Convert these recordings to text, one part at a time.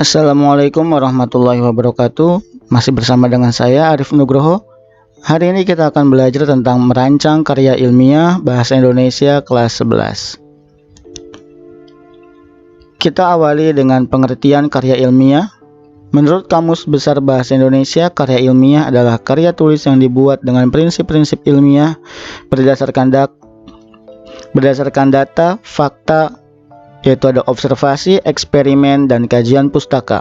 Assalamualaikum warahmatullahi wabarakatuh. Masih bersama dengan saya Arif Nugroho. Hari ini kita akan belajar tentang merancang karya ilmiah bahasa Indonesia kelas 11. Kita awali dengan pengertian karya ilmiah. Menurut Kamus Besar Bahasa Indonesia, karya ilmiah adalah karya tulis yang dibuat dengan prinsip-prinsip ilmiah berdasarkan data, fakta, yaitu ada observasi, eksperimen, dan kajian pustaka.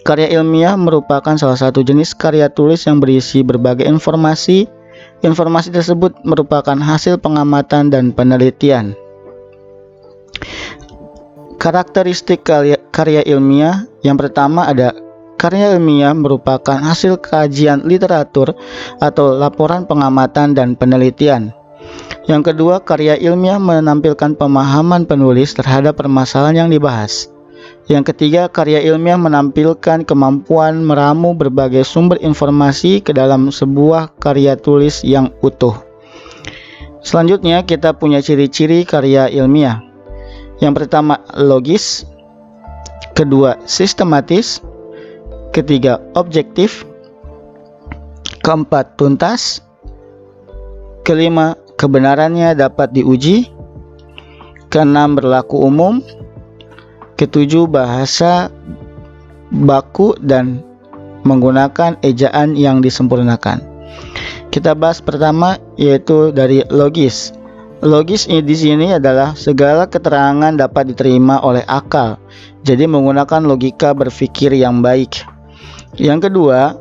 Karya ilmiah merupakan salah satu jenis karya tulis yang berisi berbagai informasi. Informasi tersebut merupakan hasil pengamatan dan penelitian. Karakteristik karya ilmiah yang pertama ada karya ilmiah merupakan hasil kajian literatur atau laporan pengamatan dan penelitian. Yang kedua, karya ilmiah menampilkan pemahaman penulis terhadap permasalahan yang dibahas. Yang ketiga, karya ilmiah menampilkan kemampuan meramu berbagai sumber informasi ke dalam sebuah karya tulis yang utuh. Selanjutnya, kita punya ciri-ciri karya ilmiah. Yang pertama, logis. Kedua, sistematis. Ketiga, objektif. Keempat, tuntas. Kelima, kebenarannya dapat diuji. Keenam, berlaku umum. Ketujuh, bahasa baku dan menggunakan ejaan yang disempurnakan. Kita bahas pertama, yaitu dari logis. Logis di sini adalah segala keterangan dapat diterima oleh akal, jadi menggunakan logika berpikir yang baik. Yang kedua,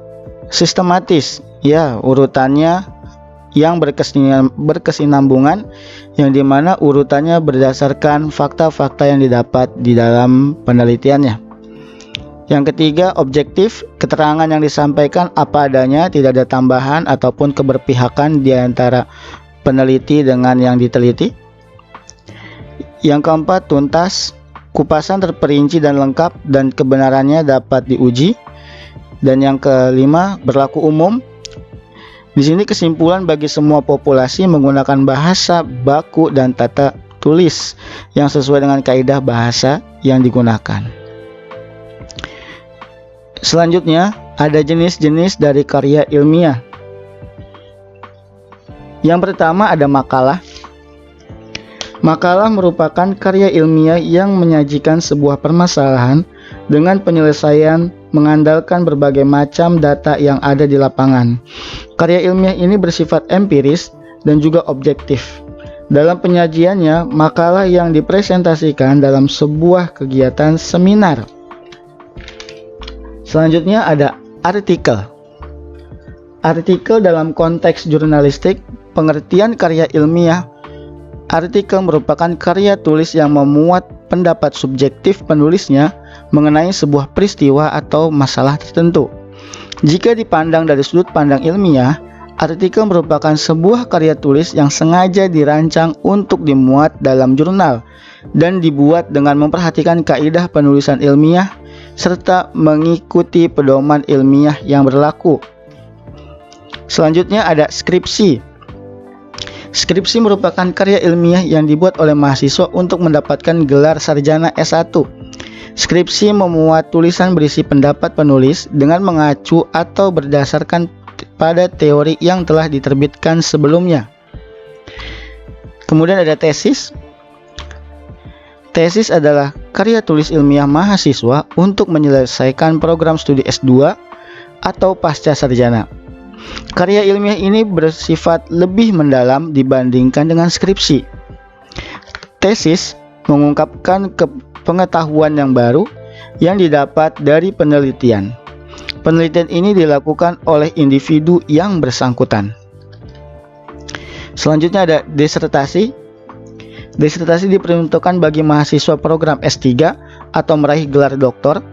sistematis, ya, urutannya yang berkesinambungan, yang dimana urutannya berdasarkan fakta-fakta yang didapat di dalam penelitiannya. Yang ketiga, objektif, keterangan yang disampaikan apa adanya, tidak ada tambahan ataupun keberpihakan di antara peneliti dengan yang diteliti. Yang keempat, tuntas, kupasan terperinci dan lengkap dan kebenarannya dapat diuji. Dan yang kelima, berlaku umum. Di sini kesimpulan bagi semua populasi menggunakan bahasa baku dan tata tulis yang sesuai dengan kaidah bahasa yang digunakan. Selanjutnya, ada jenis-jenis dari karya ilmiah. Yang pertama ada makalah. Makalah merupakan karya ilmiah yang menyajikan sebuah permasalahan dengan penyelesaian mengandalkan berbagai macam data yang ada di lapangan. Karya ilmiah ini bersifat empiris dan juga objektif. Dalam penyajiannya, makalah yang dipresentasikan dalam sebuah kegiatan seminar. Selanjutnya ada artikel. Artikel dalam konteks jurnalistik, pengertian karya ilmiah. Artikel merupakan karya tulis yang memuat pendapat subjektif penulisnya mengenai sebuah peristiwa atau masalah tertentu. Jika dipandang dari sudut pandang ilmiah, artikel merupakan sebuah karya tulis yang sengaja dirancang untuk dimuat dalam jurnal dan dibuat dengan memperhatikan kaidah penulisan ilmiah serta mengikuti pedoman ilmiah yang berlaku. Selanjutnya ada skripsi. Skripsi merupakan karya ilmiah yang dibuat oleh mahasiswa untuk mendapatkan gelar sarjana S1. Skripsi memuat tulisan berisi pendapat penulis dengan mengacu atau berdasarkan pada teori yang telah diterbitkan sebelumnya. Kemudian ada tesis. Tesis adalah karya tulis ilmiah mahasiswa untuk menyelesaikan program studi S2 atau pasca sarjana. Karya ilmiah ini bersifat lebih mendalam dibandingkan dengan skripsi. Tesis mengungkapkan pengetahuan yang baru yang didapat dari penelitian. Penelitian ini dilakukan oleh individu yang bersangkutan. Selanjutnya ada disertasi. Disertasi diperuntukkan bagi mahasiswa program S3 atau meraih gelar doktor.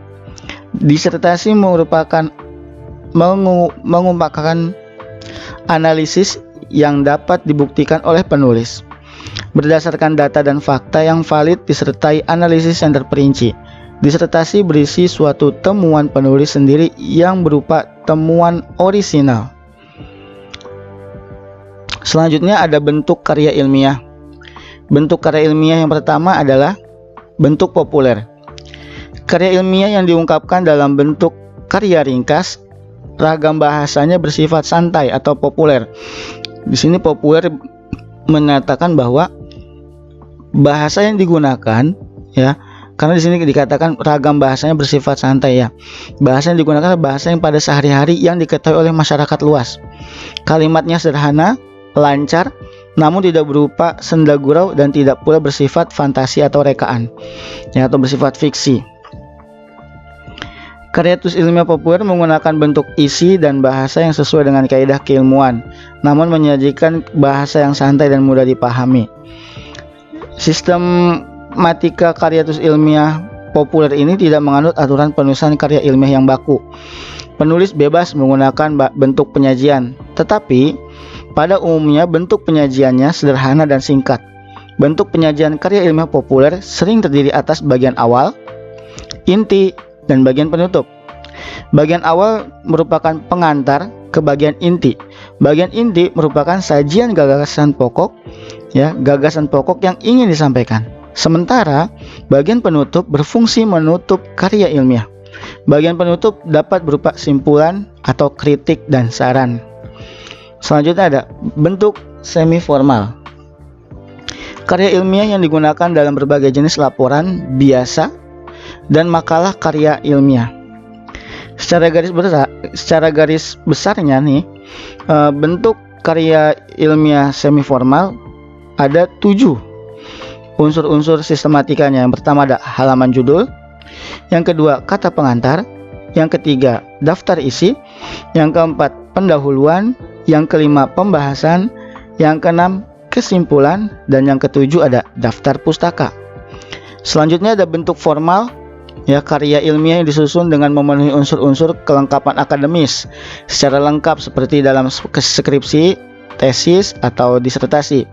Disertasi merupakan mengumpulkan analisis yang dapat dibuktikan oleh penulis berdasarkan data dan fakta yang valid disertai analisis yang terperinci. Disertasi berisi suatu temuan penulis sendiri yang berupa temuan orisinal. Selanjutnya ada bentuk karya ilmiah. Bentuk karya ilmiah yang pertama adalah bentuk populer. Karya ilmiah yang diungkapkan dalam bentuk karya ringkas, ragam bahasanya bersifat santai atau populer. Di sini populer menyatakan bahwa bahasa yang digunakan, ya, karena di sini dikatakan ragam bahasanya bersifat santai, ya. Bahasa yang digunakan adalah bahasa yang pada sehari-hari yang diketahui oleh masyarakat luas. Kalimatnya sederhana, lancar, namun tidak berupa senda gurau dan tidak pula bersifat fantasi atau rekaan, ya, atau bersifat fiksi. Karya tulis ilmiah populer menggunakan bentuk isi dan bahasa yang sesuai dengan kaidah keilmuan, namun menyajikan bahasa yang santai dan mudah dipahami. Sistematika karya tulis ilmiah populer ini tidak menganut aturan penulisan karya ilmiah yang baku. Penulis bebas menggunakan bentuk penyajian, tetapi pada umumnya bentuk penyajiannya sederhana dan singkat. Bentuk penyajian karya ilmiah populer sering terdiri atas bagian awal, inti, dan bagian penutup. Bagian awal merupakan pengantar ke bagian inti. Bagian inti merupakan sajian gagasan pokok, ya, gagasan pokok yang ingin disampaikan. Sementara bagian penutup berfungsi menutup karya ilmiah. Bagian penutup dapat berupa simpulan atau kritik dan saran. Selanjutnya ada bentuk semi formal. Karya ilmiah yang digunakan dalam berbagai jenis laporan biasa dan makalah karya ilmiah. Secara garis besarnya nih, bentuk karya ilmiah semi formal ada 7 unsur-unsur sistematikanya. Yang pertama ada halaman judul, yang kedua kata pengantar, yang ketiga daftar isi, yang keempat pendahuluan, yang kelima pembahasan, yang keenam kesimpulan, dan yang ketujuh ada daftar pustaka. Selanjutnya ada bentuk formal, ya, karya ilmiah yang disusun dengan memenuhi unsur-unsur kelengkapan akademis secara lengkap seperti dalam skripsi, tesis, atau disertasi.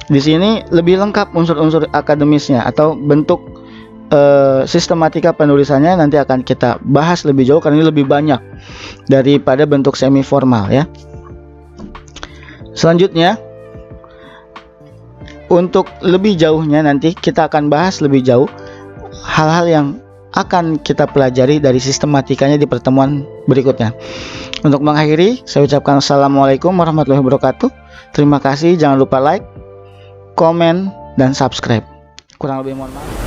Di sini lebih lengkap unsur-unsur akademisnya atau bentuk sistematika penulisannya nanti akan kita bahas lebih jauh karena ini lebih banyak daripada bentuk semi formal, ya. Selanjutnya, untuk lebih jauhnya nanti kita akan bahas lebih jauh hal-hal yang akan kita pelajari dari sistematikanya di pertemuan berikutnya. Untuk mengakhiri, saya ucapkan assalamualaikum warahmatullahi wabarakatuh. Terima kasih, jangan lupa like, komen, dan subscribe. Kurang lebih mohon maaf.